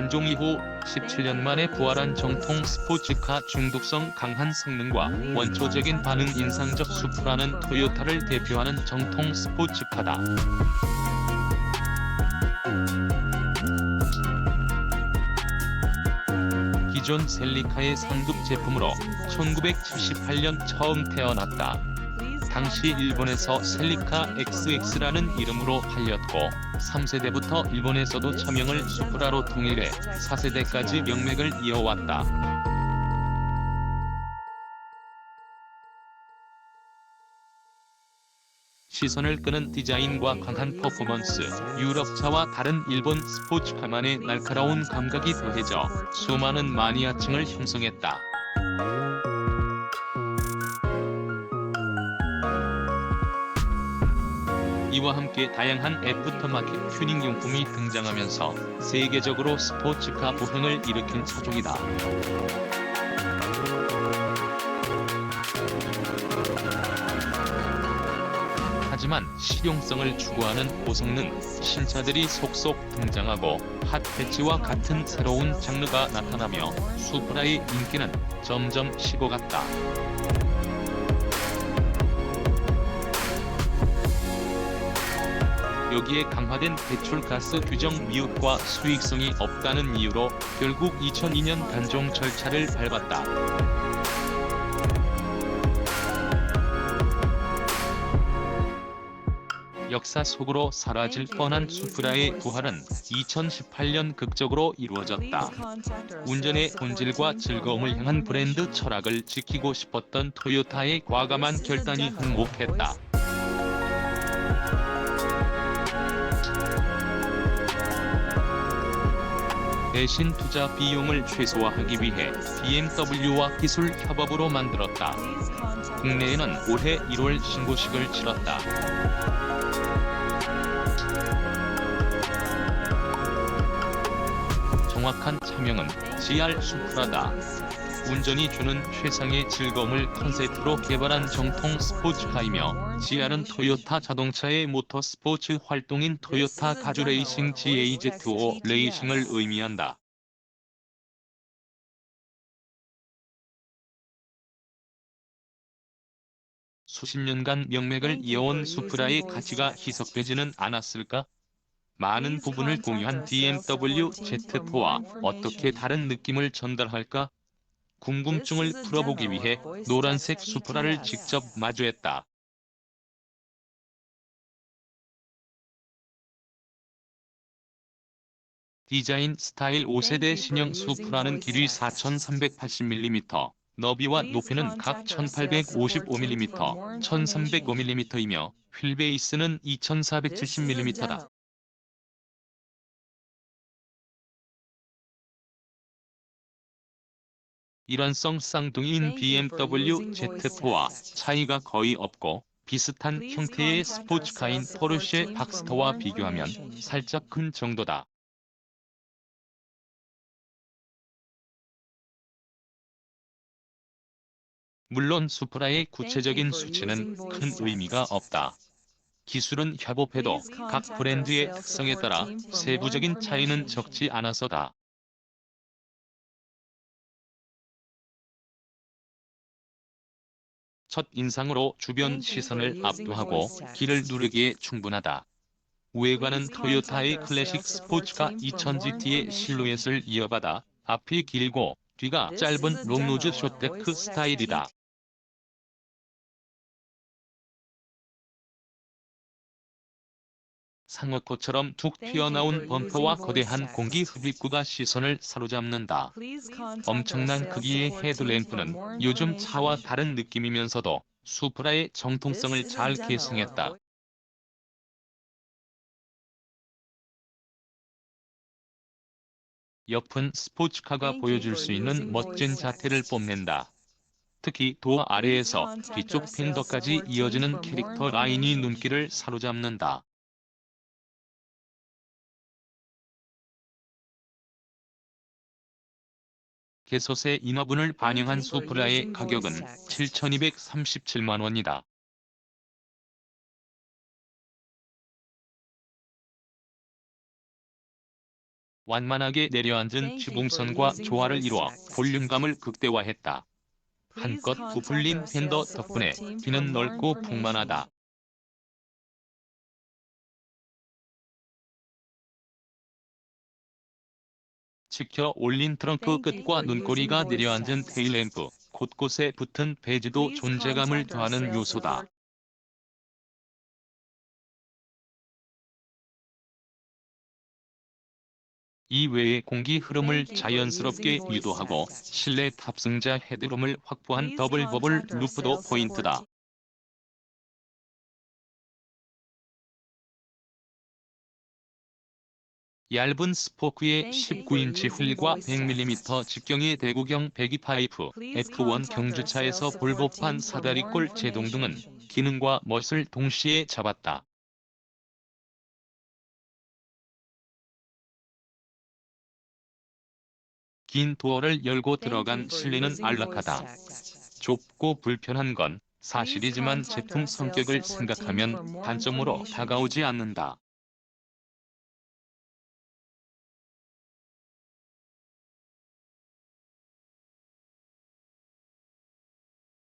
단종 이후 17년 만에 부활한 정통 스포츠카 중독성 강한 성능과 원초적인 반응 인상적 수프라는 토요타를 대표하는 정통 스포츠카다. 기존 셀리카의 상급 제품으로 1978년 처음 태어났다. 당시 일본에서 셀리카 XX라는 이름으로 팔렸고 3세대부터 일본에서도 차명을 수프라로 통일해 4세대까지 명맥을 이어왔다. 시선을 끄는 디자인과 강한 퍼포먼스, 유럽차와 다른 일본 스포츠카만의 날카로운 감각이 더해져 수많은 마니아층을 형성했다. 이와 함께 다양한 애프터마켓 튜닝 용품이 등장하면서 세계적으로 스포츠카 부흥을 일으킨 차종이다. 하지만 실용성을 추구하는 고성능 신차들이 속속 등장하고 핫패치와 같은 새로운 장르가 나타나며 수프라의 인기는 점점 식어갔다. 여기에 강화된 배출가스 규정 미흡과 수익성이 없다는 이유로 결국 2002년 단종 절차를 밟았다. 역사 속으로 사라질 뻔한 수프라의 부활은 2018년 극적으로 이루어졌다. 운전의 본질과 즐거움을 향한 브랜드 철학을 지키고 싶었던 토요타의 과감한 결단이 한몫했다. 대신 투자 비용을 최소화하기 위해 BMW와 기술 협업으로 만들었다. 국내에는 올해 1월 신고식을 치렀다. 정확한 차명은 GR 수프라다. 운전이 주는 최상의 즐거움을 컨셉으로 개발한 정통 스포츠카이며 GR은 토요타 자동차의 모터스포츠 활동인 토요타 가주 레이싱 GAZ5 레이싱을 의미한다. 수십 년간 명맥을 이어온 수프라의 가치가 희석되지는 않았을까? 많은 부분을 공유한 BMW Z4와 어떻게 다른 느낌을 전달할까? 궁금증을 풀어보기 위해 노란색 수프라를 직접 마주했다. 디자인 스타일 5세대 신형 수프라는 길이 4380mm, 너비와 높이는 각 1855mm, 1305mm이며 휠베이스는 2470mm다. 일관성 쌍둥이인 BMW Z4와 차이가 거의 없고 비슷한 형태의 스포츠카인 포르쉐 박스터와 비교하면 살짝 큰 정도다. 물론 수프라의 구체적인 수치는 큰 의미가 없다. 기술은 협업해도 각 브랜드의 특성에 따라 세부적인 차이는 적지 않아서다. 첫 인상으로 주변 시선을 압도하고 길을 누르기에 충분하다. 외관은 토요타의 클래식 스포츠카 2000GT의 실루엣을 이어받아 앞이 길고 뒤가 짧은 롱노즈 숏데크 스타일이다. 상어코처럼 툭 튀어나온 범퍼와 거대한 공기 흡입구가 시선을 사로잡는다. 엄청난 크기의 헤드램프는 요즘 차와 다른 느낌이면서도 수프라의 정통성을 잘 계승했다. 옆은 스포츠카가 보여줄 수 있는 멋진 자태를 뽐낸다. 특히 도어 아래에서 뒤쪽 팬더까지 이어지는 캐릭터 라인이 눈길을 사로잡는다. 개소세 인화분을 반영한 수프라의 가격은 7,237만 원이다. 완만하게 내려앉은 지붕선과 조화를 이루어 볼륨감을 극대화했다. 한껏 부풀린 팬더 덕분에 귀는 넓고 풍만하다. 치켜 올린 트렁크 끝과 눈꼬리가 내려앉은 테일램프, 곳곳에 붙은 배지도 존재감을 더하는 요소다. 이 외에 공기 흐름을 자연스럽게 유도하고 실내 탑승자 헤드룸을 확보한 더블 버블 루프도 포인트다. 얇은 스포크에 19인치 휠과 100mm 직경의 대구경 배기 파이프, F1 경주차에서 볼법한 사다리꼴 제동 등은 기능과 멋을 동시에 잡았다. 긴 도어를 열고 들어간 실내는 안락하다. 좁고 불편한 건 사실이지만 제품 성격을 생각하면 단점으로 다가오지 않는다.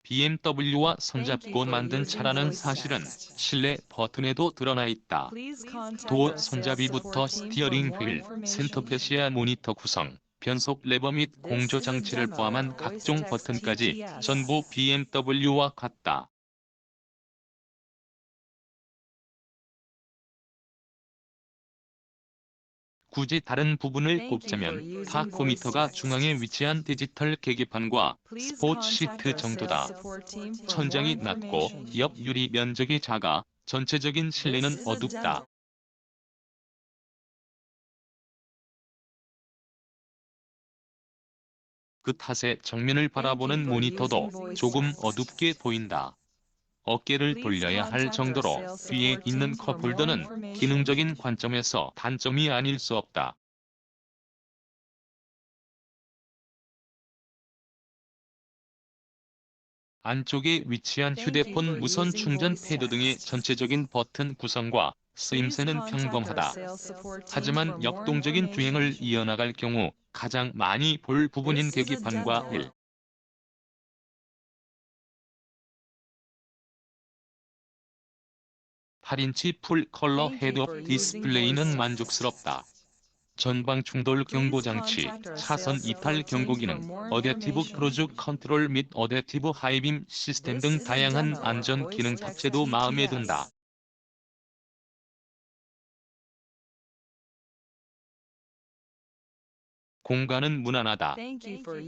BMW와 손잡고 만든 차라는 사실은 실내 버튼에도 드러나 있다. 도어 손잡이부터 스티어링 휠, 센터페시아 모니터 구성, 변속 레버 및 공조 장치를 포함한 각종 버튼까지 전부 BMW와 같다. 굳이 다른 부분을 꼽자면 타코미터가 중앙에 위치한 디지털 계기판과 스포츠 시트 정도다. 천장이 낮고 옆 유리 면적이 작아 전체적인 실내는 어둡다. 그 탓에 정면을 바라보는 모니터도 조금 어둡게 보인다. 어깨를 돌려야 할 정도로 뒤에 있는 컵홀더는 기능적인 관점에서 단점이 아닐 수 없다. 안쪽에 위치한 휴대폰 무선 충전 패드 등의 전체적인 버튼 구성과 쓰임새는 평범하다. 하지만 역동적인 주행을 이어나갈 경우 가장 많이 볼 부분인 계기판과 8인치 풀 컬러 헤드업 디스플레이는 만족스럽다. 전방 충돌 경고 장치, 차선 이탈 경고 기능, 어댑티브 크루즈 컨트롤 및 어댑티브 하이빔 시스템 등 다양한 안전 기능 탑재도 마음에 든다. 공간은 무난하다.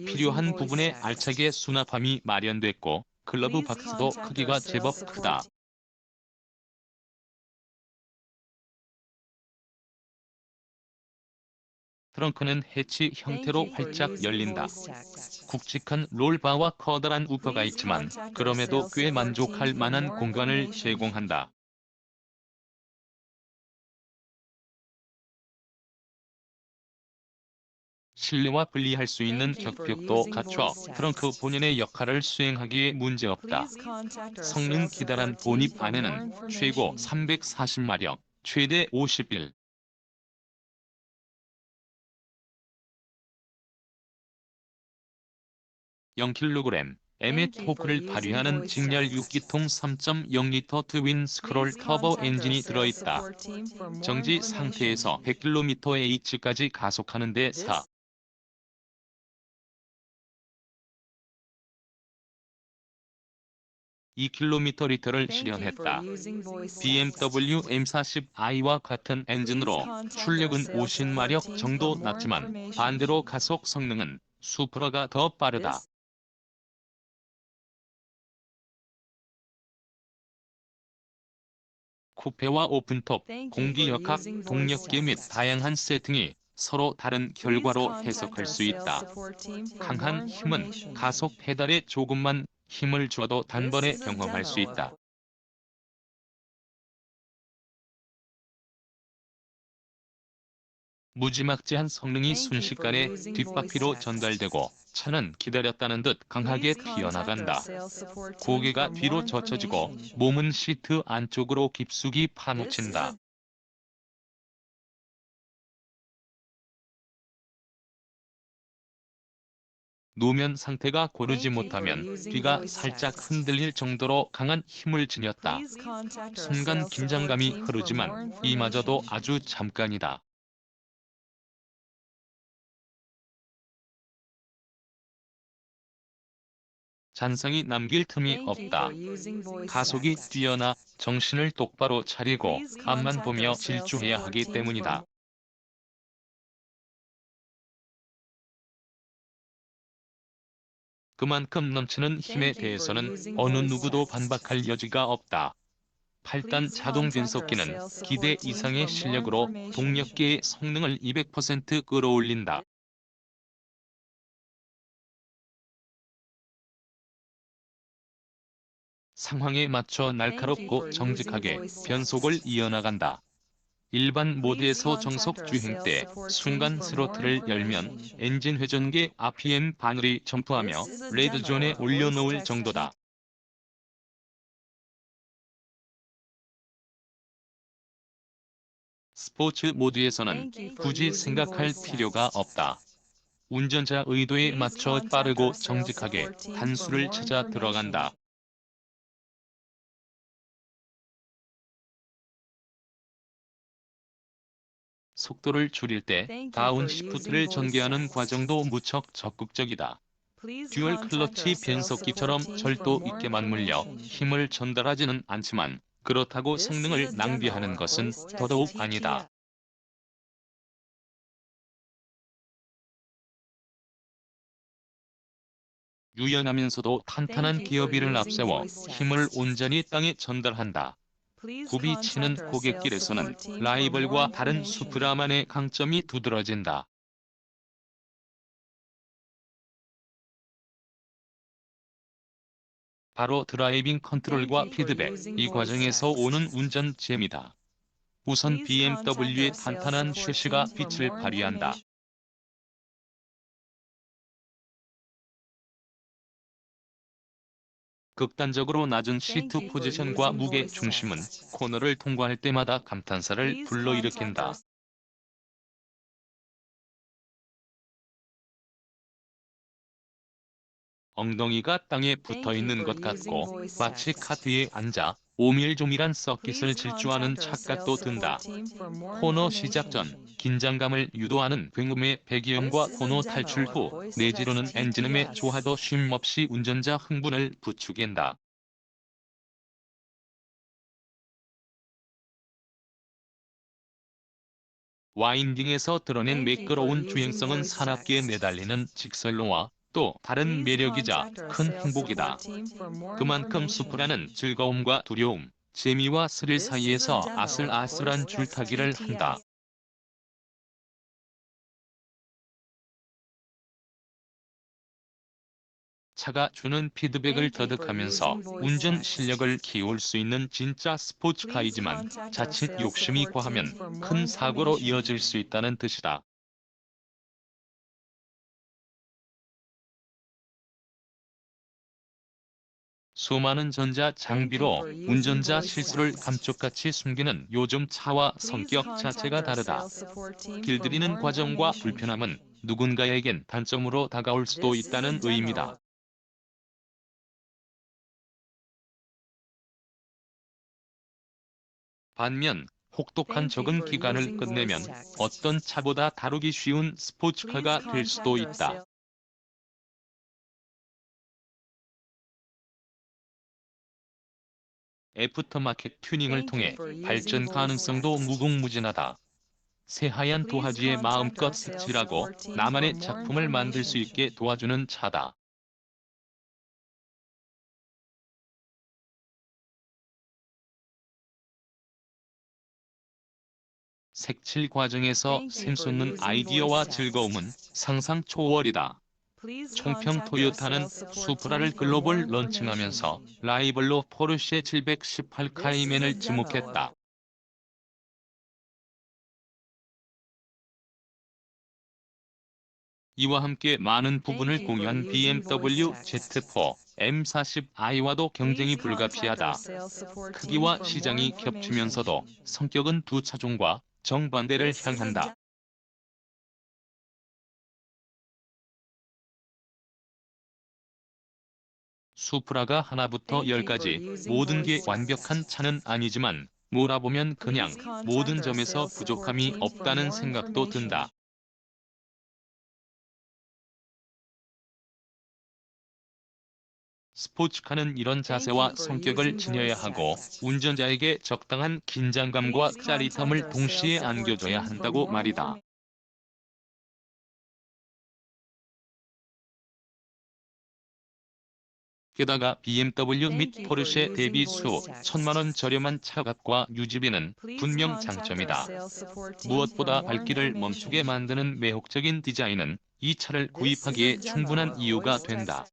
필요한 부분에 알차게 수납함이 마련됐고 글러브 박스도 크기가 제법 크다. 트렁크는 해치 형태로 활짝 열린다. 굵직한 롤바와 커다란 우퍼가 있지만 그럼에도 꽤 만족할 만한 공간을 제공한다. 실내와 분리할 수 있는 격벽도 갖춰 트렁크 본연의 역할을 수행하기에 문제없다. 성능 기다란 본입 안에는 최고 340마력, 최대 51 0kg, M의 토크를 발휘하는 직렬 6기통 3.0리터 트윈 스크롤 터보 엔진이 들어있다. 정지 상태에서 100km/h까지 가속하는 데 2km/L를 실현했다. BMW M40i와 같은 엔진으로 출력은 50마력 정도 낮지만 반대로 가속 성능은 수프라가 더 빠르다. 쿠페와 오픈톱, 공기역학, 동력계 및 다양한 세팅이 서로 다른 결과로 해석할 수 있다. 강한 힘은 가속 페달에 조금만 힘을 줘도 단번에 경험할 수 있다. 무지막지한 성능이 순식간에 뒷바퀴로 전달되고 차는 기다렸다는 듯 강하게 튀어나간다. 고개가 뒤로 젖혀지고 몸은 시트 안쪽으로 깊숙이 파묻힌다. 노면 상태가 고르지 못하면 뒤가 살짝 흔들릴 정도로 강한 힘을 지녔다. 순간 긴장감이 흐르지만 이마저도 아주 잠깐이다. 잔상이 남길 틈이 없다. 가속이 뛰어나 정신을 똑바로 차리고 앞만 보며 질주해야 하기 때문이다. 그만큼 넘치는 힘에 대해서는 어느 누구도 반박할 여지가 없다. 8단 자동 변속기는 기대 이상의 실력으로 동력계의 성능을 200% 끌어올린다. 상황에 맞춰 날카롭고 정직하게 변속을 이어나간다. 일반 모드에서 정속 주행 때 순간 스로틀을 열면 엔진 회전계 RPM 바늘이 점프하며 레드존에 올려놓을 정도다. 스포츠 모드에서는 굳이 생각할 필요가 없다. 운전자 의도에 맞춰 빠르고 정직하게 단수를 찾아 들어간다. 속도를 줄일 때 다운시프트를 전개하는 과정도 무척 적극적이다. 듀얼 클러치 변속기처럼 절도 있게 맞물려 힘을 전달하지는 않지만 그렇다고 성능을 낭비하는 것은 더더욱 아니다. 유연하면서도 탄탄한 기어비를 앞세워 힘을 온전히 땅에 전달한다. 굽이치는 고갯길에서는 라이벌과 다른 수프라만의 강점이 두드러진다. 바로 드라이빙 컨트롤과 피드백, 이 과정에서 오는 운전 재미다. 우선 BMW의 탄탄한 쉐시가 빛을 발휘한다. 극단적으로 낮은 시트 포지션과 무게 중심은 코너를 통과할 때마다 감탄사를 불러일으킨다. 엉덩이가 땅에 붙어있는 것 같고 마치 카트에 앉아 오밀조밀한 서킷을 질주하는 착각도 든다. 코너 시작 전 긴장감을 유도하는 굉음의 배기음과 코너 탈출 후 내지로는 엔진음의 조화도 쉼없이 운전자 흥분을 부추긴다. 와인딩에서 드러낸 매끄러운 주행성은 산악기에 매달리는 직설로와 또 다른 매력이자 큰 행복이다. 그만큼 수프라는 즐거움과 두려움, 재미와 스릴 사이에서 아슬아슬한 줄타기를 한다. 차가 주는 피드백을 터득하면서 운전 실력을 키울 수 있는 진짜 스포츠카이지만 자칫 욕심이 과하면 큰 사고로 이어질 수 있다는 뜻이다. 수많은 전자 장비로 운전자 실수를 감쪽같이 숨기는 요즘 차와 성격 자체가 다르다. 길들이는 과정과 불편함은 누군가에겐 단점으로 다가올 수도 있다는 의미다. 반면 혹독한 적응 기간을 끝내면 어떤 차보다 다루기 쉬운 스포츠카가 될 수도 있다. 애프터마켓 튜닝을 통해 발전 가능성도 무궁무진하다. 새하얀 도화지에 마음껏 색칠하고 나만의 작품을 만들 수 있게 도와주는 차다. 색칠 과정에서 샘솟는 아이디어와 즐거움은 상상 초월이다. 총평 토요타는 수프라를 글로벌 런칭하면서 라이벌로 포르쉐 718 카이멘을 지목했다. 이와 함께 많은 부분을 공유한 BMW Z4, M40i와도 경쟁이 불가피하다. 크기와 시장이 겹치면서도 성격은 두 차종과 정반대를 향한다. 수프라가 하나부터 열까지 모든 게 완벽한 차는 아니지만 몰아보면 그냥 모든 점에서 부족함이 없다는 생각도 든다. 스포츠카는 이런 자세와 성격을 지녀야 하고 운전자에게 적당한 긴장감과 짜릿함을 동시에 안겨줘야 한다고 말이다. 게다가 BMW 및 포르쉐 대비 수 1,000만 원 저렴한 차값과 유지비는 분명 장점이다. 무엇보다 발길을 멈추게 만드는 매혹적인 디자인은 이 차를 구입하기에 충분한 이유가 된다.